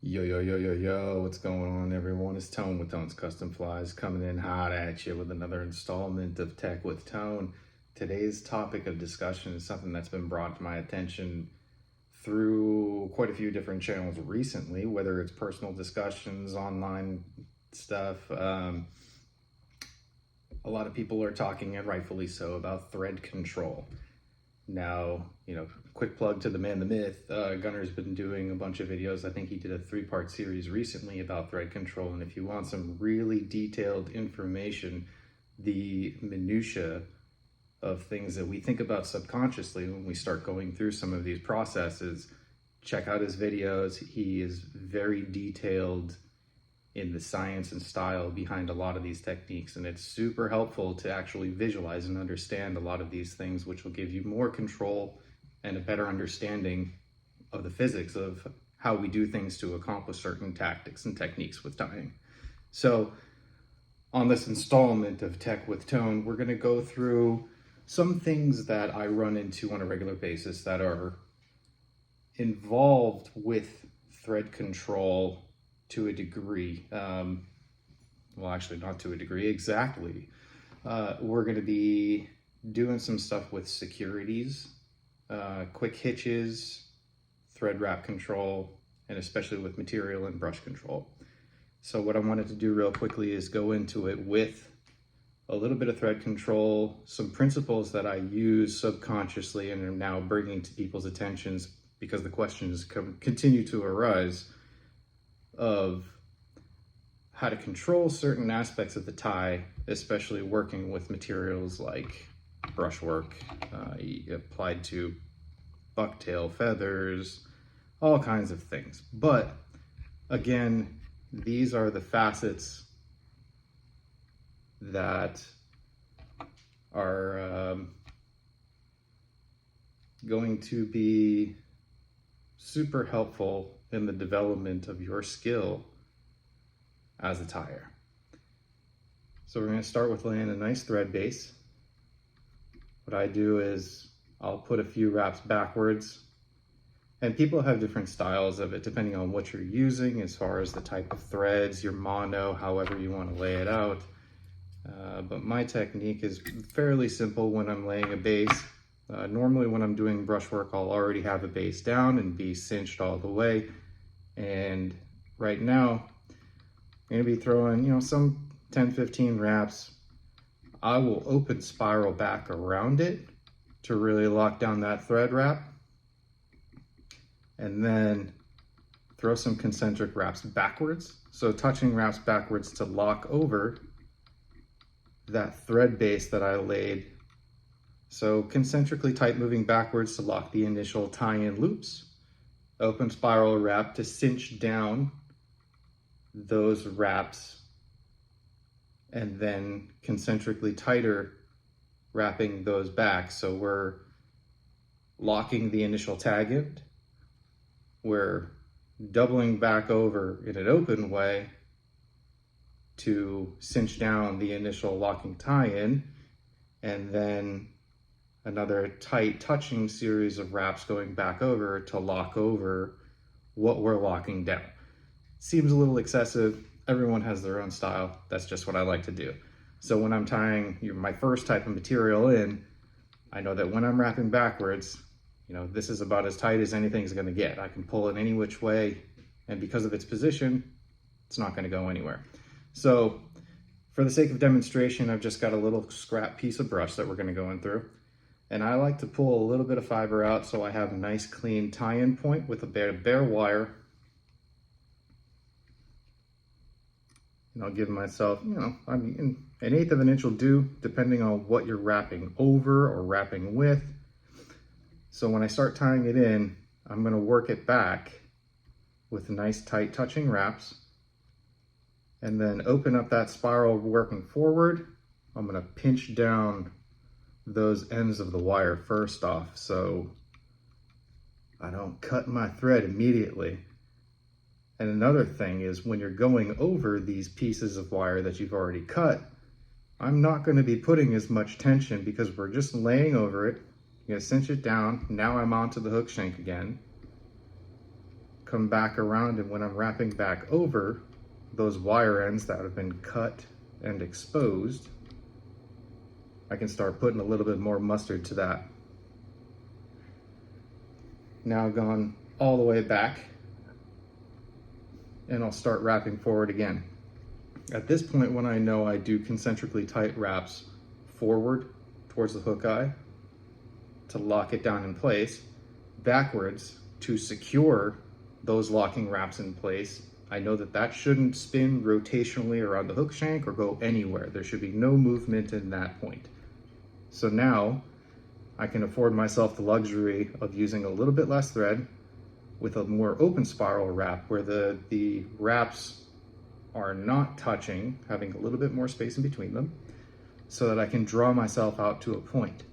Yo, yo, yo, yo, yo, what's going on, everyone? It's Tone with Tone's Custom Flies coming in hot at you with another installment of Tech with Tone. Today's topic of discussion is something that's been brought to my attention through quite a few different channels recently, whether it's personal discussions, online stuff. A lot of people are talking, and rightfully so, about thread control. Now, quick plug to the man, the myth. Gunnar's been doing a bunch of videos. I think he did a 3-part series recently about thread control. And if you want some really detailed information, the minutia of things that we think about subconsciously when we start going through some of these processes, check out his videos. He is very detailed in the science and style behind a lot of these techniques, and it's super helpful to actually visualize and understand a lot of these things, which will give you more control and a better understanding of the physics of how we do things to accomplish certain tactics and techniques with tying. So on this installment of Tech with Tone, we're going to go through some things that I run into on a regular basis that are involved with thread control to a degree. Well, actually not to a degree, exactly. We're going to be doing some stuff with securities, quick hitches, thread wrap control, and especially with material and brush control. So what I wanted to do real quickly is go into it with a little bit of thread control, some principles that I use subconsciously and am now bringing to people's attentions because the questions continue to arise of how to control certain aspects of the tie, especially working with materials like brushwork, applied to bucktail feathers, all kinds of things. But again, these are the facets that are going to be super helpful in the development of your skill as a tyer. So we're going to start with laying a nice thread base. What I do is I'll put a few wraps backwards, and people have different styles of it depending on what you're using as far as the type of threads, your mono, however you want to lay it out. But my technique is fairly simple when I'm laying a base. Normally when I'm doing brushwork, I'll already have a base down and be cinched all the way. And right now, I'm gonna be throwing, some 10, 15 wraps. I will open spiral back around it to really lock down that thread wrap. And then throw some concentric wraps backwards. So touching wraps backwards to lock over that thread base that I laid. So concentrically tight moving backwards to lock the initial tie-in loops, open spiral wrap to cinch down those wraps, and then concentrically tighter wrapping those back. So we're locking the initial tag end, we're doubling back over in an open way to cinch down the initial locking tie-in, and then another tight touching series of wraps going back over to lock over what we're locking down. Seems a little excessive. Everyone has their own style. That's just what I like to do. So when I'm tying my first type of material in, I know that when I'm wrapping backwards, this is about as tight as anything's gonna get. I can pull it any which way, and because of its position, it's not gonna go anywhere. So for the sake of demonstration, I've just got a little scrap piece of brush that we're gonna go in through. And I like to pull a little bit of fiber out so I have a nice clean tie-in point with a bare wire. And I'll give myself, an 1/8 of an inch will do, depending on what you're wrapping over or wrapping with. So when I start tying it in, I'm gonna work it back with nice tight touching wraps, and then open up that spiral working forward. I'm gonna pinch down those ends of the wire first off so I don't cut my thread immediately. And another thing is when you're going over these pieces of wire that you've already cut, I'm not going to be putting as much tension because we're just laying over it. I'm going to cinch it down. Now I'm onto the hook shank again. come back around, and when I'm wrapping back over, those wire ends that have been cut and exposed, I can start putting a little bit more mustard to that. Now I've gone all the way back, and I'll start wrapping forward again. At this point, when I know I do concentrically tight wraps forward towards the hook eye to lock it down in place, backwards to secure those locking wraps in place, I know that that shouldn't spin rotationally around the hook shank or go anywhere. There should be no movement in that point. So now I can afford myself the luxury of using a little bit less thread with a more open spiral wrap where the wraps are not touching, having a little bit more space in between them, so that I can draw myself out to a point.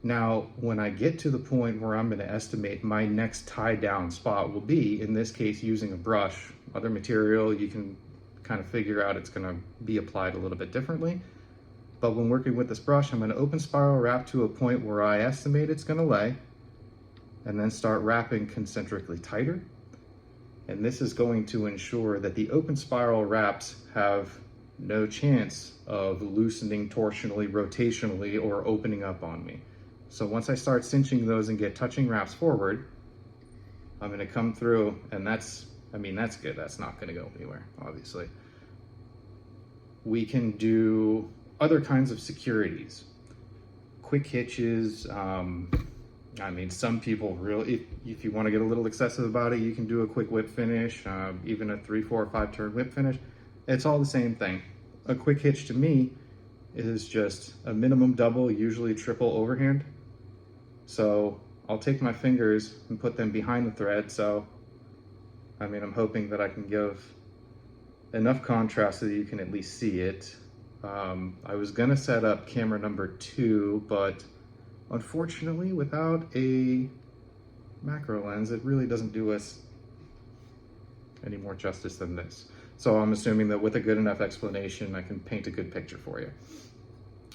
Now, when I get to the point where I'm going to estimate my next tie down spot will be, in this case, using a brush, other material, you can kind of figure out it's going to be applied a little bit differently. But when working with this brush, I'm going to open spiral wrap to a point where I estimate it's going to lay, and then start wrapping concentrically tighter. And this is going to ensure that the open spiral wraps have no chance of loosening torsionally, rotationally, or opening up on me. So once I start cinching those and get touching wraps forward, I'm going to come through, and that's good. That's not going to go anywhere, obviously. We can do other kinds of securities, quick hitches. Some people really, if you want to get a little excessive about it, you can do a quick whip finish, even a 3, 4, 5 turn whip finish. It's all the same thing. A quick hitch to me is just a minimum double, usually triple overhand. So I'll take my fingers and put them behind the thread. So, I'm hoping that I can give enough contrast so that you can at least see it. I was gonna set up camera number 2, but unfortunately, without a macro lens, it really doesn't do us any more justice than this. So I'm assuming that with a good enough explanation, I can paint a good picture for you.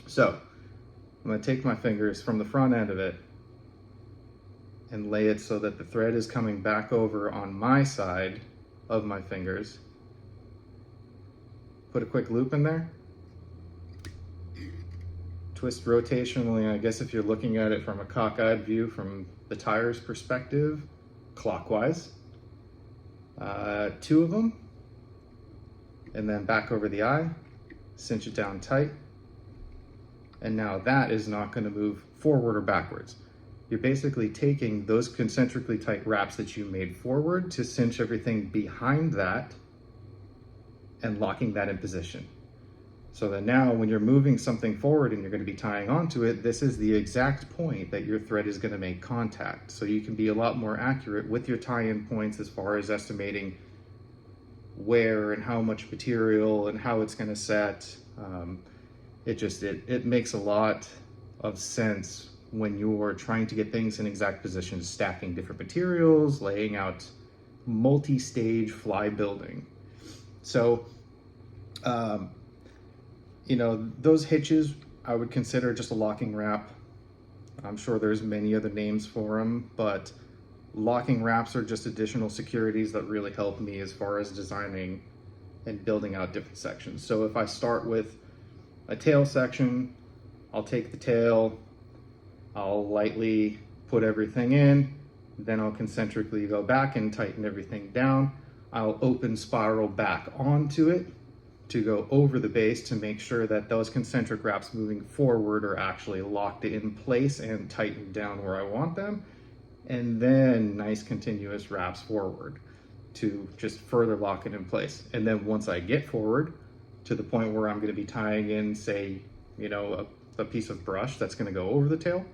So I'm gonna take my fingers from the front end of it and lay it so that the thread is coming back over on my side of my fingers. Put a quick loop in there. Twist rotationally, I guess if you're looking at it from a cockeyed view from the tire's perspective, clockwise. 2 of them, and then back over the eye, cinch it down tight. And now that is not going to move forward or backwards. You're basically taking those concentrically tight wraps that you made forward to cinch everything behind that and locking that in position. So that now when you're moving something forward and you're going to be tying onto it, this is the exact point that your thread is going to make contact. So you can be a lot more accurate with your tie-in points as far as estimating where and how much material and how it's going to set. It makes a lot of sense when you're trying to get things in exact positions, stacking different materials, laying out multi-stage fly building. So, those hitches I would consider just a locking wrap. I'm sure there's many other names for them, but locking wraps are just additional securities that really help me as far as designing and building out different sections. So if I start with a tail section, I'll take the tail, I'll lightly put everything in, then I'll concentrically go back and tighten everything down. I'll open spiral back onto it to go over the base to make sure that those concentric wraps moving forward are actually locked in place and tightened down where I want them. And then nice continuous wraps forward to just further lock it in place. And then once I get forward to the point where I'm going to be tying in, say, a piece of brush that's going to go over the tail,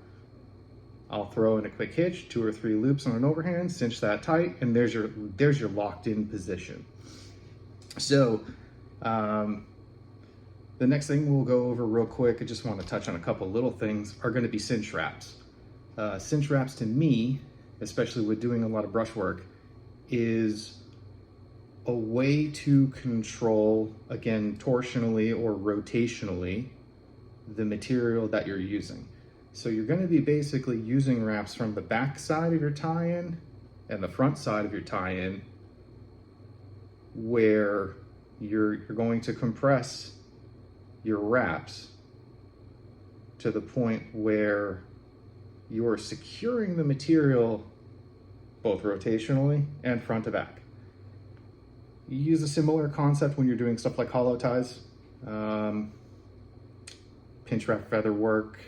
I'll throw in a quick hitch, 2 or 3 loops on an overhand, cinch that tight, and there's your locked in position. So the next thing we'll go over real quick, I just want to touch on a couple little things, are going to be cinch wraps. Cinch wraps to me, especially with doing a lot of brush work, is a way to control, again, torsionally or rotationally, the material that you're using. So you're going to be basically using wraps from the back side of your tie-in and the front side of your tie-in, where you're going to compress your wraps to the point where you are securing the material both rotationally and front to back. You use a similar concept when you're doing stuff like hollow ties, pinch wrap feather work,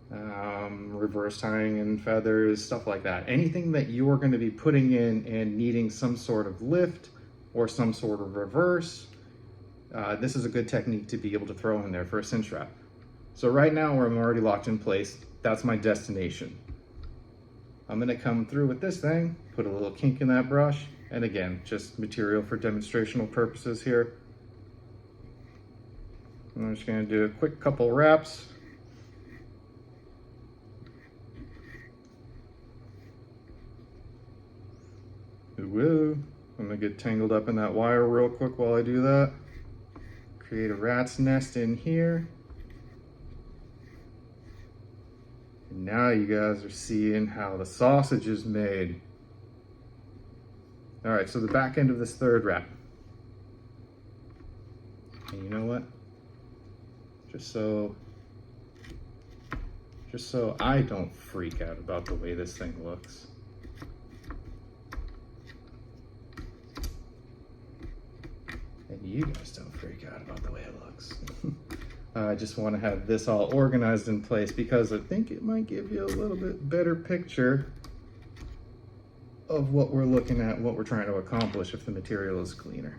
reverse tying in feathers, stuff like that. Anything that you're going to be putting in and needing some sort of lift or some sort of reverse, this is a good technique to be able to throw in there for a cinch wrap. So right now where I'm already locked in place, that's my destination. I'm going to come through with this thing, put a little kink in that brush, and again, just material for demonstrational purposes here. I'm just going to do a quick couple wraps. Woo! I'm going to get tangled up in that wire real quick while I do that. Create a rat's nest in here. And now you guys are seeing how the sausage is made. All right, so the back end of this third wrap. And you know what? Just so I don't freak out about the way this thing looks. And you guys don't freak out about the way it looks. I just want to have this all organized in place because I think it might give you a little bit better picture of what we're looking at, what we're trying to accomplish if the material is cleaner.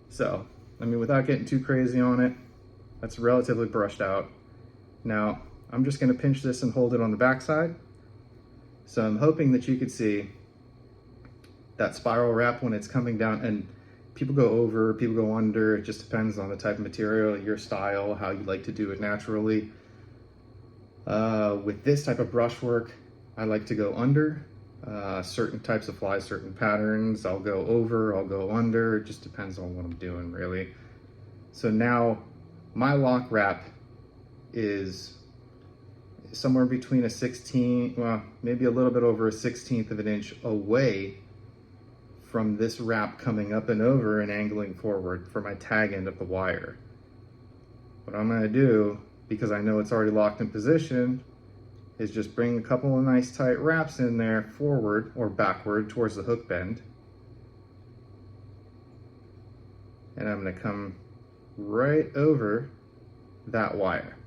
So, I mean, without getting too crazy on it, that's relatively brushed out. Now, I'm just going to pinch this and hold it on the back side. So I'm hoping that you could see that spiral wrap when it's coming down, and people go over, people go under. It just depends on the type of material, your style, how you like to do it naturally. With this type of brushwork, I like to go under. Certain types of flies, certain patterns, I'll go over, I'll go under. It just depends on what I'm doing, really. So now my lock wrap is somewhere between a 16, well, maybe a little bit over a 1/16 of an inch away from this wrap coming up and over and angling forward for my tag end of the wire. What I'm gonna do, because I know it's already locked in position, is just bring a couple of nice tight wraps in there forward or backward towards the hook bend. And I'm gonna come right over that wire.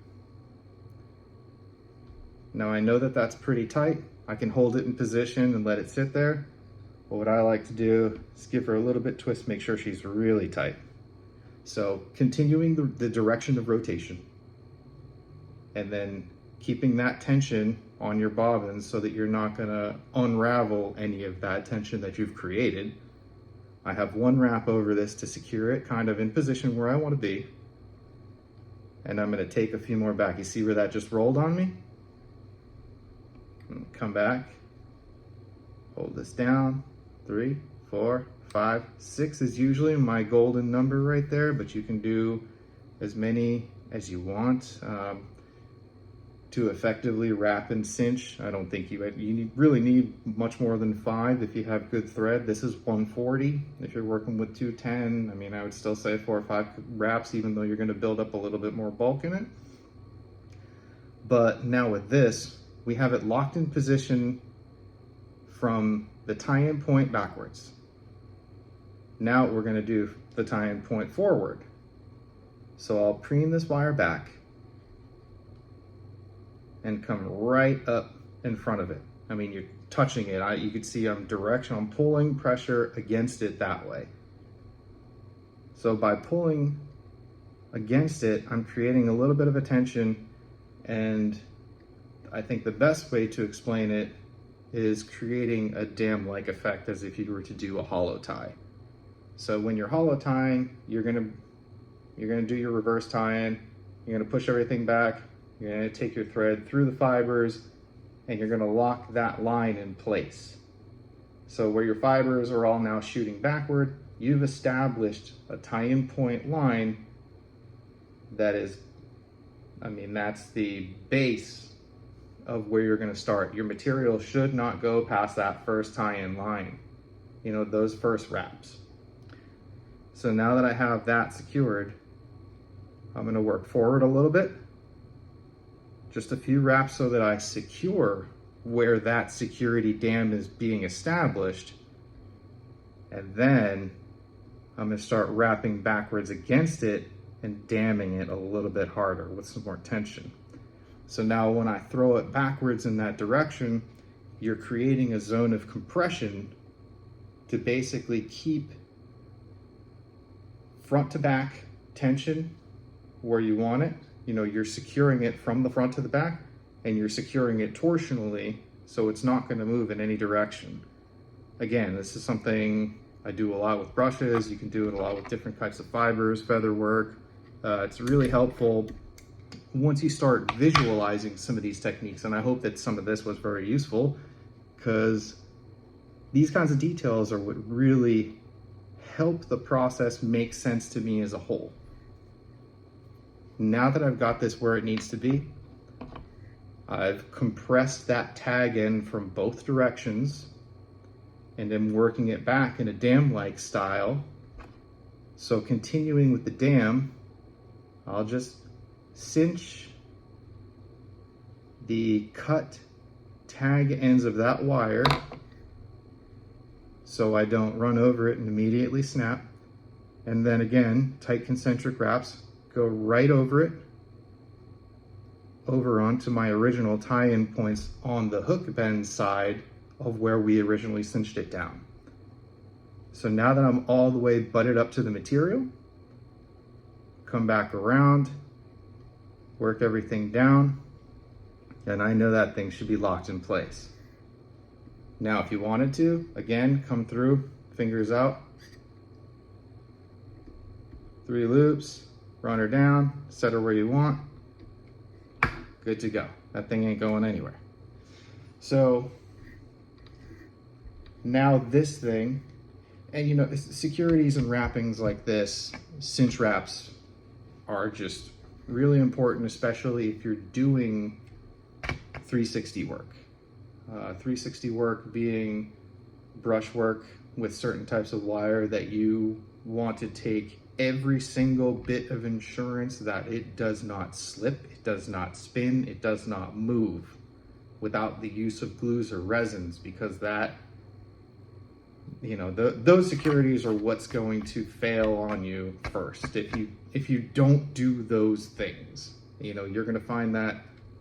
Now I know that that's pretty tight. I can hold it in position and let it sit there. But what I like to do is give her a little bit twist, make sure she's really tight. So continuing the direction of rotation, and then keeping that tension on your bobbins so that you're not gonna unravel any of that tension that you've created. I have one wrap over this to secure it kind of in position where I want to be. And I'm gonna take a few more back. You see where that just rolled on me? Come back, hold this down. 3, 4, 5, 6 is usually my golden number right there, but you can do as many as you want to effectively wrap and cinch. I don't think you really need much more than 5 if you have good thread. This is 140. If you're working with 210, I mean, I would still say 4 or 5 wraps, even though you're going to build up a little bit more bulk in it. But now with this, we have it locked in position from the tie-in point backwards. Now we're going to do the tie-in point forward. So I'll preen this wire back and come right up in front of it. I mean, you're touching it. You can see I'm pulling pressure against it that way. So by pulling against it, I'm creating a little bit of a tension, and I think the best way to explain it is creating a dam-like effect as if you were to do a hollow tie. So when you're hollow tying, you're gonna do your reverse tie-in, you're gonna push everything back, you're gonna take your thread through the fibers, and you're gonna lock that line in place. So where your fibers are all now shooting backward, you've established a tie-in point line that is, I mean, that's the base of where you're going to start. Your material should not go past that first tie-in line, you know, those first wraps. So now that I have that secured, I'm going to work forward a little bit, just a few wraps so that I secure where that security dam is being established. And then I'm going to start wrapping backwards against it and damming it a little bit harder with some more tension. So now when I throw it backwards in that direction, you're creating a zone of compression to basically keep front to back tension where you want it. You know, you're securing it from the front to the back, and you're securing it torsionally so it's not going to move in any direction. Again, this is something I do a lot with brushes. You can do it a lot with different types of fibers, feather work. It's really helpful once you start visualizing some of these techniques, and I hope that some of this was very useful, because these kinds of details are what really help the process make sense to me as a whole. Now that I've got this where it needs to be, I've compressed that tag in from both directions and am working it back in a dam-like style. So continuing with the dam, I'll just cinch the cut tag ends of that wire so I don't run over it and immediately snap. And then again, tight concentric wraps, go right over it, over onto my original tie-in points on the hook bend side of where we originally cinched it down. So now that I'm all the way butted up to the material, come back around, work everything down, and I know that thing should be locked in place. Now, if you wanted to, again, come through, fingers out, 3 loops, run her down, set her where you want, good to go. That thing ain't going anywhere. So now this thing, and you know, securities and wrappings like this, cinch wraps, are just really important, especially if you're doing 360 work. 360 work being brush work with certain types of wire that you want to take every single bit of insurance that it does not slip, it does not spin, it does not move without the use of glues or resins, because that, you know, those securities are what's going to fail on you first. If you don't do those things, you know, you're going to find that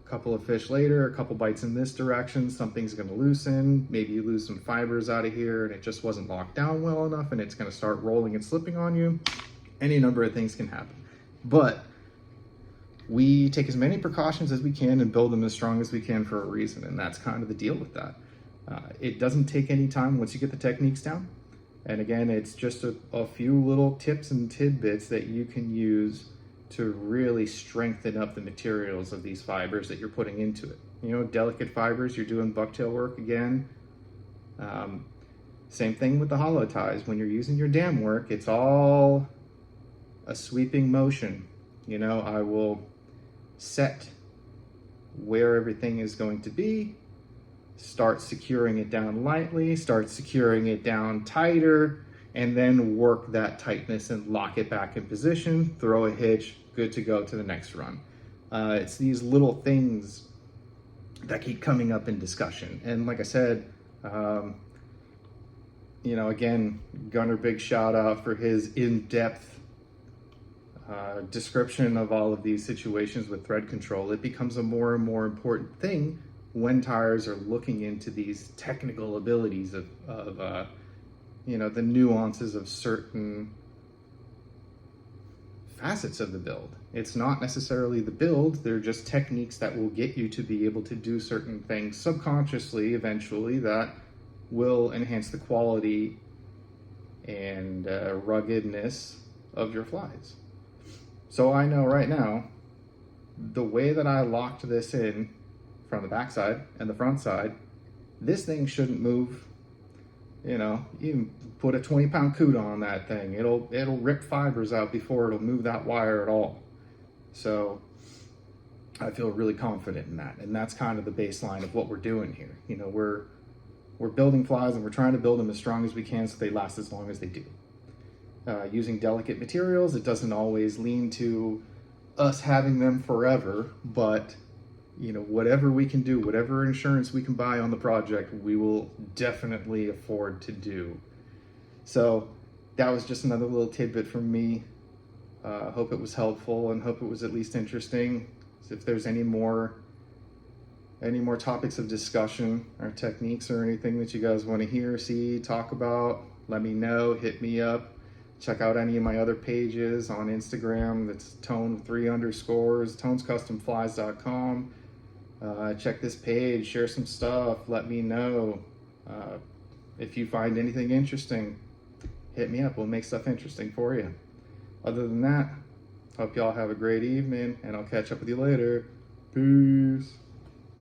a couple of fish later, a couple bites in this direction, something's going to loosen. Maybe you lose some fibers out of here and it just wasn't locked down well enough, and it's going to start rolling and slipping on you. Any number of things can happen. But we take as many precautions as we can and build them as strong as we can for a reason, and that's kind of the deal with that. It doesn't take any time once you get the techniques down. And again, it's just a few little tips and tidbits that you can use to really strengthen up the materials of these fibers that you're putting into it. You know, delicate fibers, you're doing bucktail work again. Same thing with the hollow ties. When you're using your dam work, it's all a sweeping motion. You know, I will set where everything is going to be, start securing it down lightly, start securing it down tighter, and then work that tightness and lock it back in position, throw a hitch, good to go to the next run. It's these little things that keep coming up in discussion. And like I said, you know, again, Gunnar, big shout out for his in-depth description of all of these situations with thread control. It becomes a more and more important thing when tires are looking into these technical abilities of you know, the nuances of certain facets of the build. It's not necessarily the build, they're just techniques that will get you to be able to do certain things subconsciously eventually that will enhance the quality and ruggedness of your flies. So I know right now, the way that I locked this in from the backside and the front side, this thing shouldn't move. You know, you put a 20-pound CUDA on that thing, it'll rip fibers out before it'll move that wire at all. So I feel really confident in that. And that's kind of the baseline of what we're doing here. You know, we're building flies and we're trying to build them as strong as we can so they last as long as they do. Using delicate materials, it doesn't always lean to us having them forever, but you know, whatever we can do, whatever insurance we can buy on the project, we will definitely afford to do. So that was just another little tidbit from me. Hope it was helpful and hope it was at least interesting. If there's any more topics of discussion or techniques or anything that you guys want to hear, see, talk about, let me know, hit me up. Check out any of my other pages on Instagram. That's tone 3 underscores, tonescustomflies.com. Check this page, share some stuff, let me know. If you find anything interesting, hit me up. We'll make stuff interesting for you. Other than that, hope y'all have a great evening, and I'll catch up with you later. Peace.